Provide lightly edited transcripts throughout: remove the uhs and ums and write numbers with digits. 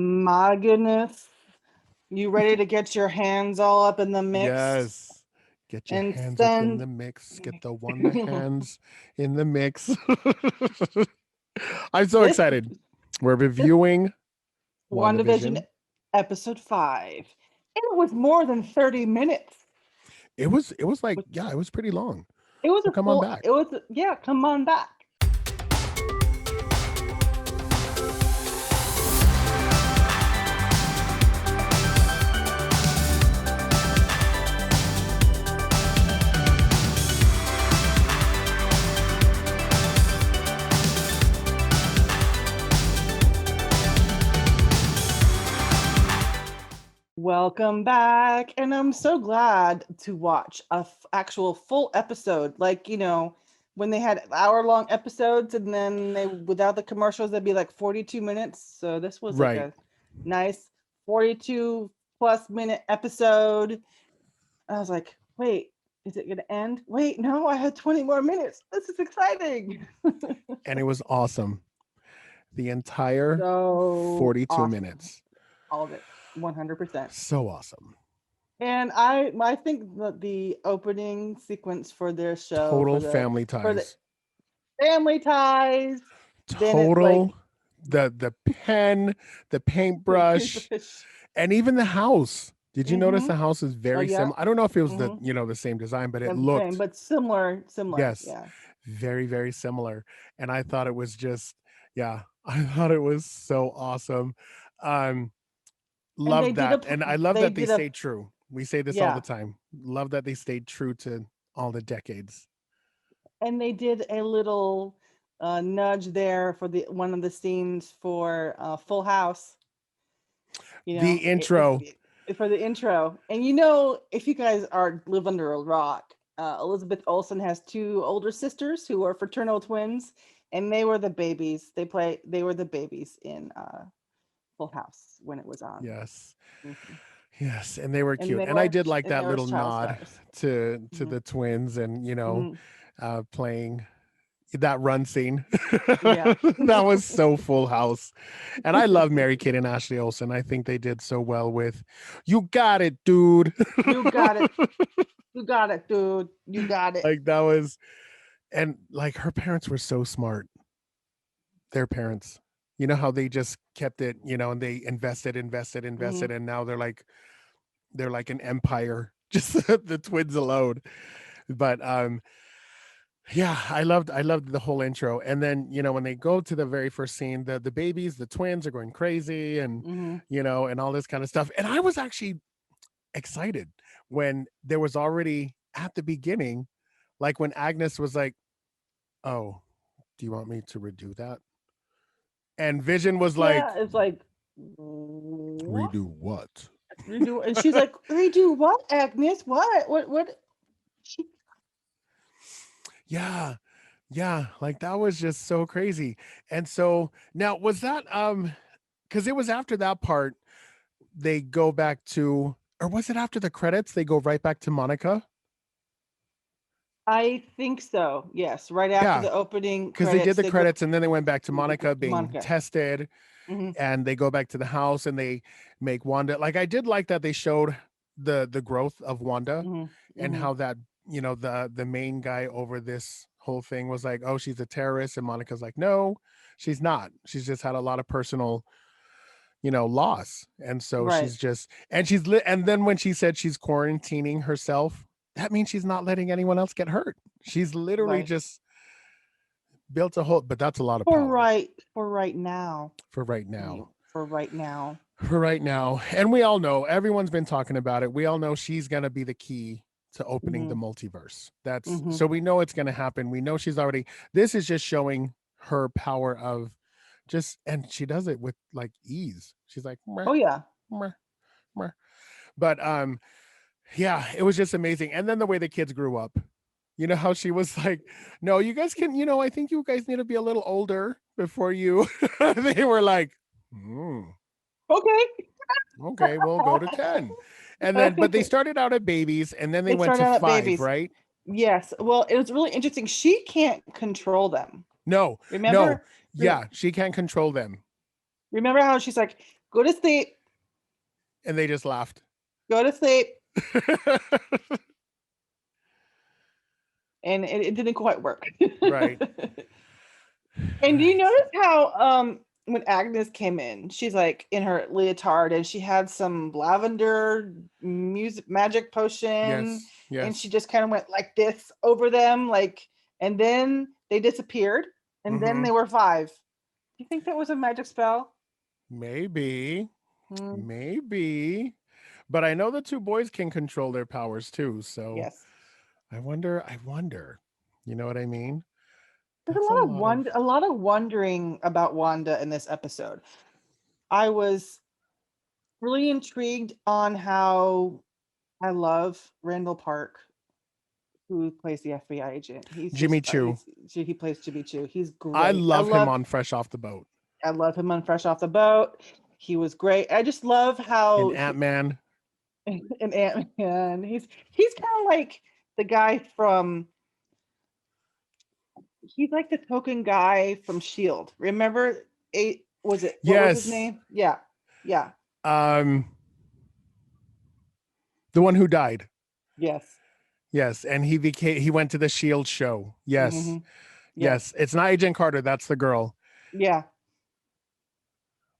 My goodness. You ready to get your hands all up in the mix Yes. Get your and hands up in send the mix. Get the Wanda hands in the mix. I'm so this excited. We're this reviewing WandaVision WandaVision. episode 5. And it was more than 30 minutes. It was like, Which yeah, it was pretty long. it was So a come on full back. it was yeah, come on back. Welcome back. And I'm so glad to watch actual full episode. Like, when they had hour-long episodes and then they without the commercials, they'd be like 42 minutes. So this was like Right. a nice 42 plus minute episode. I was like, wait, is it going to end? Wait, no, I had 20 more minutes. This is exciting. And it was awesome. The entire So 42 awesome. minutes. All of it. 100%. So awesome. And I think that the opening sequence for their show Total family for the ties. family ties, then it Total the pen, the paintbrush, paintbrush. and even the house. Did you notice Mm-hmm. the house is Oh very yeah. similar? I don't know if it was Mm-hmm. the same design, but it The same, looked, but similar. yes, Yeah. very, very similar. And I thought it was just, yeah, I thought it was so awesome. Um, And love that. And I love they that they did a stayed true. We say this all the yeah, time. Love that they stayed true to all the decades. and they did a little nudge there for the one of the scenes for Full House. The intro. For the intro. And if you guys are live under a rock, Elizabeth Olsen has two older sisters who are fraternal twins, and they were the babies. They were the babies in Full House when it was on. Yes. Mhm. Yes, and they were And cute. they And I were did like and they that were little child nod stars. to Hmm. the twins and Hmm. playing that run scene. Yeah. That was so Full House. And I love Mary Kate and Ashley Olsen. I think they did so well with You Got It, Dude. You got it. You got it, dude. You got it. Like that was, and like her parents were so smart. Their parents. You know how they just kept it, and they invested, Hmm. and now they're like an empire, just the twins alone. But yeah, I loved the whole intro. And then, when they go to the very first scene, the babies, the twins are going crazy and Hmm. and all this kind of stuff. And I was actually excited when there was already at the beginning, like when Agnes was like, "Oh, do you want me to redo that?" And Vision was Yeah, like, it's like what? "Redo what?" Redo, and she's like, redo what, Agnes? What? She, Yeah. Yeah, like that was just so crazy. And so now was that because it was after that part they go back to, or was it after the credits they go right back to Monica? I think so. Yes, right after Yeah, the opening because they did credits, the they go credits and then they went back to Monica to being Monica. tested, Hmm. and they go back to the house and they make Wanda, like I did like that they showed the growth of Wanda Hmm. and Hmm. how that, the main guy over this whole thing was like, oh, she's a terrorist, and Monica's like, no, she's not. She's just had a lot of personal, loss. And so Right, she's just, and and then when she said she's quarantining herself, that means she's not letting anyone else get hurt. She's literally right. just built a whole, but that's a lot of power For right now. for right now. For right now. For right now. And we all know, everyone's been talking about it. We all know she's going to be the key to opening the Hmm. multiverse. That's Hmm. so we know it's going to happen. We know she's already, this is just showing her power of just, and she does it with like ease. She's like, meh, Oh yeah. meh, meh. But yeah, it was just amazing. And then the way the kids grew up, how she was like, no, you guys can, I think you guys need to be a little older before you, they were like, Okay. okay, we'll go to 10. And then, but they started out at babies and then they They went start to out at 5, babies. right? Yes. Well, it was really interesting. She can't control them. No, no. Remember? Re- Yeah, she can't control them. Remember how she's like, Go to sleep. And they just laughed. Go to sleep. And it didn't quite work. Right. And do you Right. notice how when Agnes came in, she's like in her leotard and she had some lavender music magic potion Yes. and she Yes. just kind of went like this over them like and then they disappeared and then Mm-hmm. they were five. Do you think that was a magic spell? Maybe. Hmm. Maybe. But I know the two boys can control their powers too. So Yes. I wonder. I wonder. You know what I mean? There's a That's a lot of lot of. wondering about Wanda in this episode. I was really intrigued on how I love Randall Park, who plays the FBI agent. He's Jimmy just Choo. he plays Jimmy Choo. He's I great. love him on Fresh Off the Boat. I love him on Fresh Off the Boat. He was great. I just love In how Ant Man. in Ant Man. He's kind of like the guy from. He's like the token guy from Shield. Remember? Was it what was his Yes. name? Yeah, yeah, Um, the one who died. yes, Yes, and he went to the Shield show. hmm Yes. yes, Yes. It's not Agent Carter, that's the girl. yeah.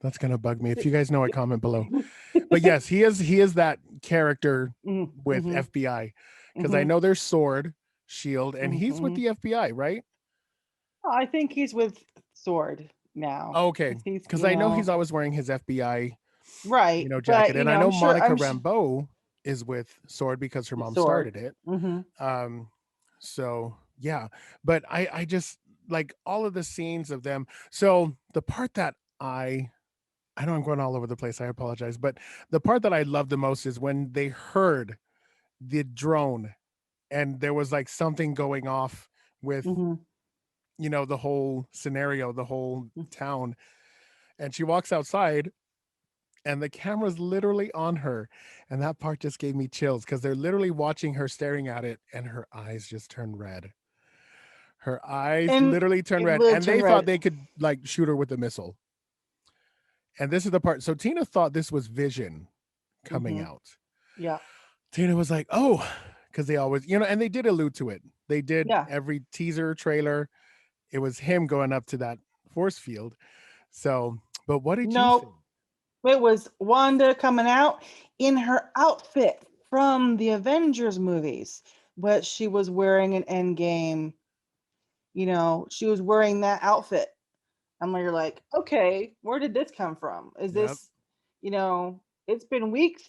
That's gonna bug me. If you guys know it, comment below. But yes, he is that character Hmm. with Hmm. FBI. Because I Hmm. know there's Sword, Shield, and he's with Hmm. the FBI, right? I think he's with Sword now Okay. because he's, Because I know he's always wearing his FBI, right. But jacket. And I know Monica I'm sure Rambeau is with Sword because her mom Sword. started it. Hmm. Um, so yeah. But I just like all of the scenes of them. So the part that I know I'm going all over the place. I apologize. But the part that I love the most is when they heard the drone and there was like something going off with, Hmm. the whole scenario, the whole town. And she walks outside and the camera's literally on her. And that part just gave me chills because they're literally watching her staring at it and her eyes just turn red. Her eyes And literally turn it red. literally And they turned thought red. they could like shoot her with a missile. And this is the part. So Tina thought this was Vision coming Hmm. out. Yeah, Tina was like, oh, because they always, and they did allude to it. They did yeah. every teaser trailer. It was him going up to that force field. So, but what did you think? No, it was Wanda coming out in her outfit from the Avengers movies, but she was wearing an Endgame. She was wearing that outfit. And you're like, okay, where did this come from? Is Yep. this, it's been weeks.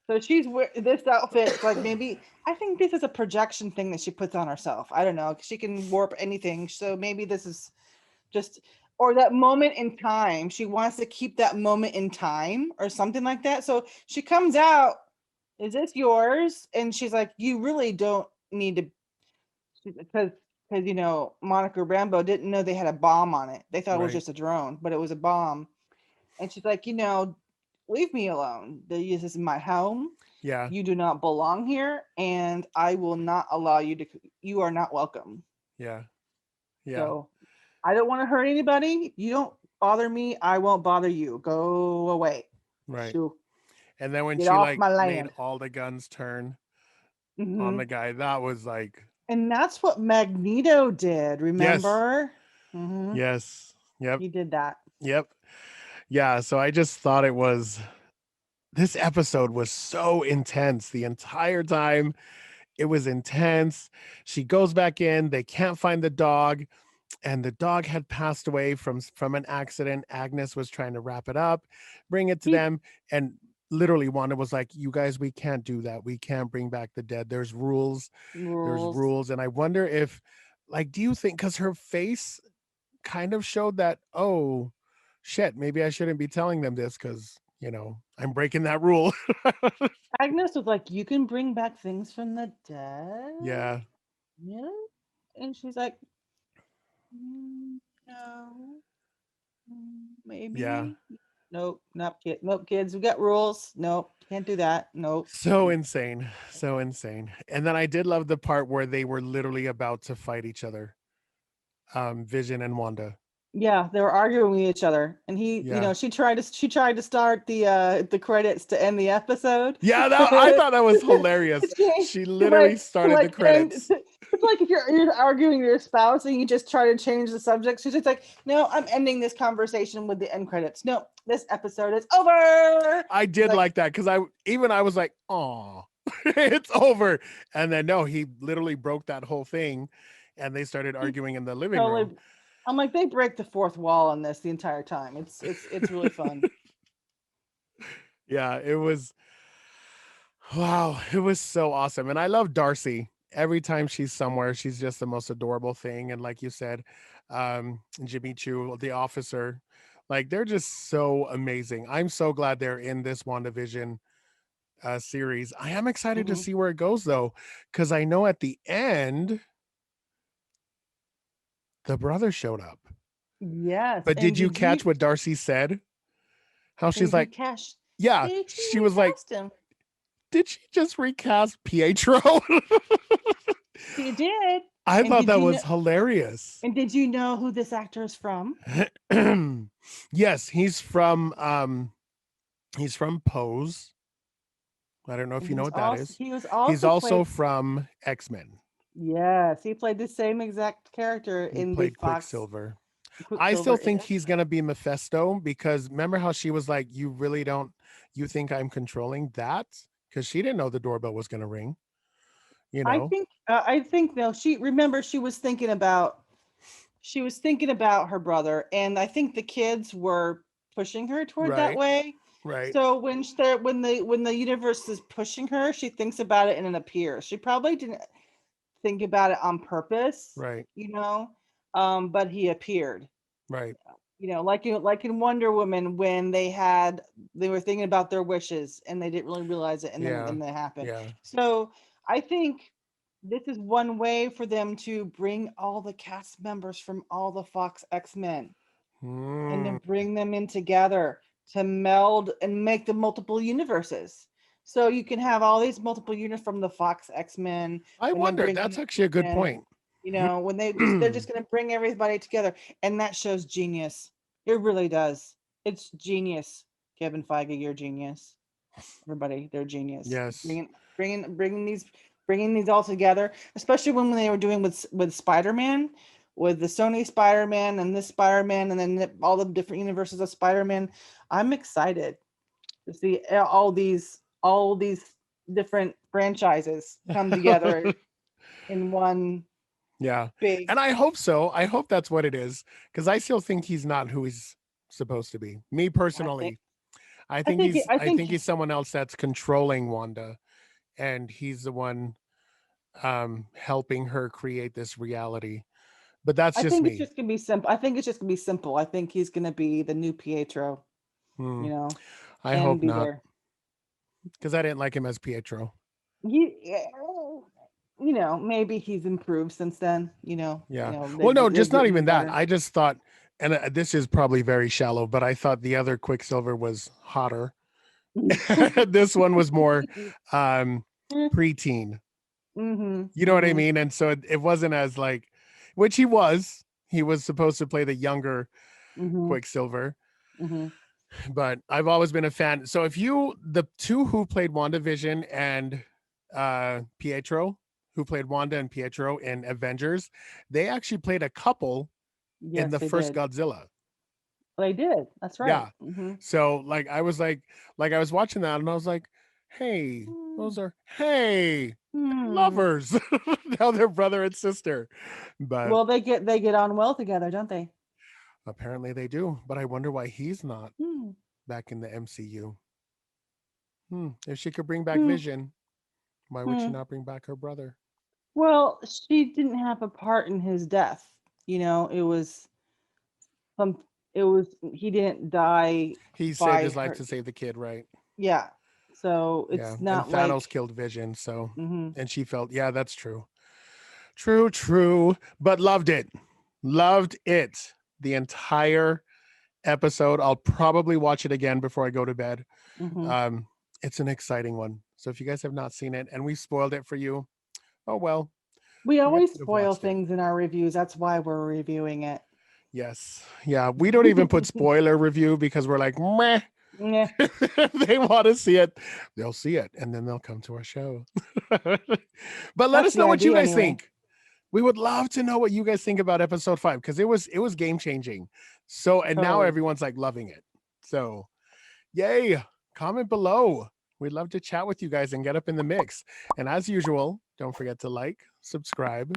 So she's this outfit. Like maybe I think this is a projection thing that she puts on herself. I don't know. She can warp anything. So maybe this is just or that moment in time. She wants to keep that moment in time or something like that. So she comes out. Is this yours? And she's like, you really don't need to because Monica Rambo didn't know they had a bomb on it. They thought it was Right. just a drone, but it was a bomb. And she's like, leave me alone. This is my home. Yeah. You do not belong here, and I will not allow you to. You are not welcome. Yeah. Yeah. So I don't want to hurt anybody. You don't bother me. I won't bother you. Go away. Right. Shoo. And then when Get she off like my made land. all the guns turn on Hmm. the guy, that was like, And that's what Magneto did. yes. Remember? Hmm. Yes. Yep. He did that. Yep. Yeah. So I just thought this episode was so intense the entire time. It was intense. She goes back in, they can't find the dog, and the dog had passed away from an accident. Agnes was trying to wrap it up, bring it to He them, and literally Wanda was like, you guys, we can't do that. We can't bring back the dead. There's rules. There's rules. rules. And I wonder if, like, do you think, because her face kind of showed that, oh shit, maybe I shouldn't be telling them this because I'm breaking that rule. Agnes was like, "You can bring back things from the dead." Yeah. Yeah, and she's like, No, Yeah. maybe." Nope, nope, kids. We got rules. Nope, can't do that. Nope. So insane. So insane. And then I did love the part where they were literally about to fight each other. Vision and Wanda. Yeah, they were arguing with each other, and Yeah. she tried to start the credits to end the episode. Yeah, I thought that was hilarious. She literally To started the like end. credits. It's like if you're arguing with your spouse and you just try to change the subject. She's just like, no, I'm ending this conversation with the end credits. No, this episode is over. I It's did like like that because I was like, oh, it's over. And then no, he literally broke that whole thing and they started he arguing in the living room. totally. I'm like, they break the fourth wall on this the entire time. It's really fun. Yeah, it was wow, it was so awesome. And I love Darcy. Every time she's somewhere, she's just the most adorable thing. And like you said, Jimmy Choo, the officer, like they're just so amazing. I'm so glad they're in this WandaVision series. I am excited to Hmm. see where it goes though, because I know at the end the brother showed up. Yes, But and did you catch what Darcy said? How she's like, yeah, They she was like, recast him. did she just recast Pietro? She did. I And thought did that you know? was hilarious. And did you know who this actor is from? Yes, he's from Pose. I don't know if And you know what that is. he was He's also also played. from X-Men. Yes, he played the same exact character He in the played Fox Quicksilver. I still Quicksilver in think he's X-Men. gonna be Mephisto because remember how she was like, "You really don't, you think I'm controlling that?" Because she didn't know the doorbell was gonna ring. You know, I think though she was thinking about her brother, and I think the kids were pushing her toward that right, way. right, So when the universe is pushing her, she thinks about it and it appears. She probably didn't think about it on purpose, right, you know, but he appeared. right. Like in Wonder Woman when they were thinking about their wishes and they didn't really realize it, Yeah, and then it happened. yeah. So I think this is one way for them to bring all the cast members from all the Fox X-Men and Hmm. then bring them in together to meld and make the multiple universes. So you can have all these multiple units from the Fox X-Men I when they're wonder. bringing That's actually a good in, point. when they're just going to bring everybody together, and that shows genius. It really does. It's genius. Kevin Feige, you're genius. Everybody, they're genius. Yes. Bringing these all together, especially when they were doing with Spider-Man, with the Sony Spider-Man and this Spider-Man, and then all the different universes of Spider-Man. I'm excited to see all these different franchises come together in one Yeah. big. And I hope so. I hope that's what it is because I still think he's not who he's supposed to be. Me I think personally, I I think think he's someone else that's controlling Wanda and he's the one helping her create this reality. But that's I just think it's me. just gonna be simple. I think it's just gonna be simple. I think he's gonna be the new Pietro, Hmm. you know, I and hope be not there. because I didn't like him as Pietro. He, maybe he's improved since then. Yeah. Well, no, just they've not written him even that. better. I just thought, and this is probably very shallow, but I thought the other Quicksilver was hotter. This one was more um preteen. Mm-hmm. You know what I Mm-hmm. mean? And so it wasn't as like, which he was. He was supposed to play the younger Mm-hmm. Quicksilver, Mm-hmm. but I've always been a fan. So if the two who played WandaVision and Pietro, who played Wanda and Pietro in Avengers, they actually played a couple in Yes, the they first did. Godzilla. They did. That's right. Yeah. Mm-hmm. So like I was watching that and I was like, hey, those are hey Hmm. lovers. Now they're brother and sister. But Well, they get on well together, don't they? apparently they do. But I wonder why he's not Hmm. back in the MCU. If she could bring back Hmm. Vision, why would she Hmm. not bring back her brother? Well, she didn't have a part in his death. It was some. It was he didn't die He saved by his life her. to save the kid, right? Yeah. So Yeah. it's And not Thanos like. killed Vision. So, Hmm. and she felt, yeah, that's true. True, true. But loved it. Loved it. The entire episode. I'll probably watch it again before I go to bed. Hmm. Um, it's an exciting one. So if you guys have not seen it and we spoiled it for you, oh well, We you guys always should have spoil watched it. things in our reviews. That's why we're reviewing it. Yes. Yeah. We don't even put spoiler review because we're like, meh. Yeah, They want to see it. They'll see it and then they'll come to our show. But let that's us the know what you idea guys anyway. think. We would love to know what you guys think about episode 5 because it was game changing. So and now Totally. everyone's like loving it. So yay. Comment below. We'd love to chat with you guys and get up in the mix. And as usual, don't forget to like, subscribe.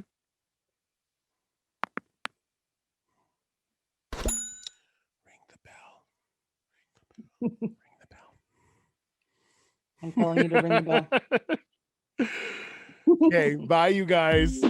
Ring the bell. Ring I'm telling you to ring the bell. the bell. Okay, bye you guys.